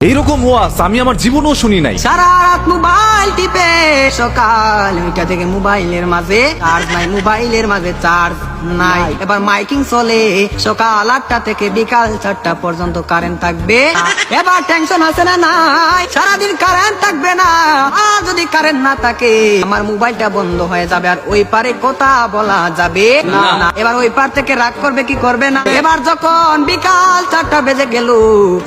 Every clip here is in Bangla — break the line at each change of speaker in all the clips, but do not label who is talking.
এইরকম ওয়াজ আমি আমার জীবনেও শুনি নাই।
সারা রাত মোবাইল টিপে সকাল 9টা থেকে মোবাইলের মাঝে চার্জ নাই, মোবাইলের মাঝে চার্জ নাই। এবার মাইকিং চলে সকাল 8টা থেকে বিকাল 4টা পর্যন্ত কারেন্ট থাকবে। এবার টেনশন আছে না নাই, সারাদিন কারেন্ট থাকবে না। আর যদি কারেন্ট না থাকে আমার মোবাইলটা বন্ধ হয়ে যাবে, আর ওই পারে কথা বলা যাবে না। এবার ওই পার থেকে রাগ করবে কি করবে না। এবার যখন বিকাল 4টা বেজে গেল,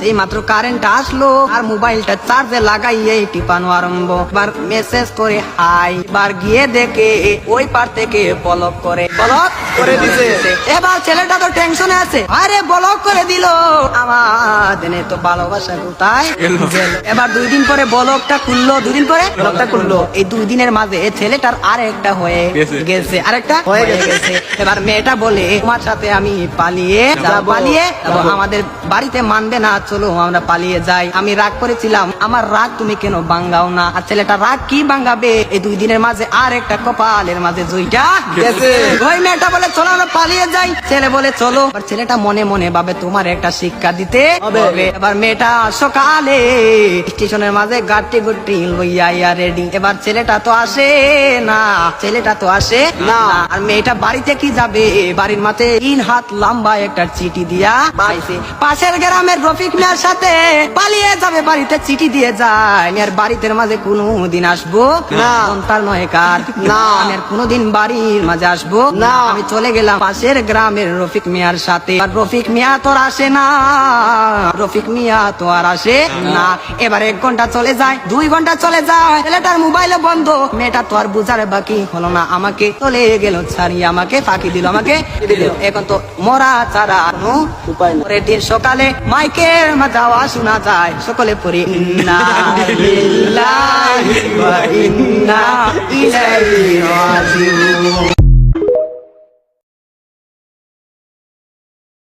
এই মাত্র কারেন্ট আসলো আর মোবাইলটা চার্জে লাগাইয়ে টিপানো আরম্ভ। এবার মেসেজ করে হাই, এবার গিয়ে দেখে ওই পার থেকে ব্লক করে দিছে। এবার ছেলেটা তো টেনশনে আছে, আরে ব্লক করে দিল, আমার দেনে তো ভালোবাসা কোথায় গেল। এবার 2 দিন পরে ব্লকটা খুললো, 2 দিন পরে ব্লকটা খুললো। এই 2 দিনের মাঝে ছেলেটার আরেকটা হয়ে গেছে, আরেকটা হয়ে গেছে। এবার মেয়েটা বলে তোমার সাথে আমি পালিয়ে যাবো, আমাদের বাড়িতে মানবে না, চলো আমরা পালিয়ে যাই। আমি রাগ করেছিলাম, আমার রাগ তুমি কেন ভাঙ্গাও না। আর ছেলেটা রাগ কি ভাঙ্গাবে, এই 2 দিনের মাঝে আর একটা কপালের মাঝে জুইটা গেছে। ওই মেয়েটা বলে চলো আমরা পালিয়ে যাই, ছেলে বলে চলো। আর ছেলেটা মনে মনে ভাবে তোমার একটা শিক্ষা দিতে হবে। এবার মেয়েটা সকালে স্টেশনের মাঝে গাড়ি গুটি লইয়া রেডি। এবার ছেলেটা তো আসে না, আর মেয়েটা বাড়িতে কি যাবে, বাড়ির মাঝে 3 হাত লম্বা একটা চিঠি দিয়া পাইছে। পাশের গ্রামের রফিক মিয়ার সাথে পালিয়ে যাবে, বাড়িতে চিঠি দিয়ে যায়। আর বাড়িতে মাঝে কোনোদিন আসবো না, তার নয় কার না, আমি আর কোনোদিন বাড়ির মাঝে আসবো না। আমি চলে গেলাম পাশের গ্রামের রফিক মিয়ার সাথে, আর রফিক মিয়া তো আর আসে না, এবার 1 ঘন্টা চলে যায়, 2 ঘন্টা চলে যায়, ছেলেটার মোবাইলে বন্ধ। মেয়েটা তো আর বুঝার বাকি হলো না, আমাকে চলে গেল ছাড়িয়ে, আমাকে ফাঁকি দিল, এখন তো মরা ছাড়া কোনো উপায় না। পরের দিন সকালে মাইকের মাঝে আওয়াজ শোনা যায়, সকলে পড়ি ইন্না লিল্লাহি ওয়া ইন্না ইলাইহি রাজিউন।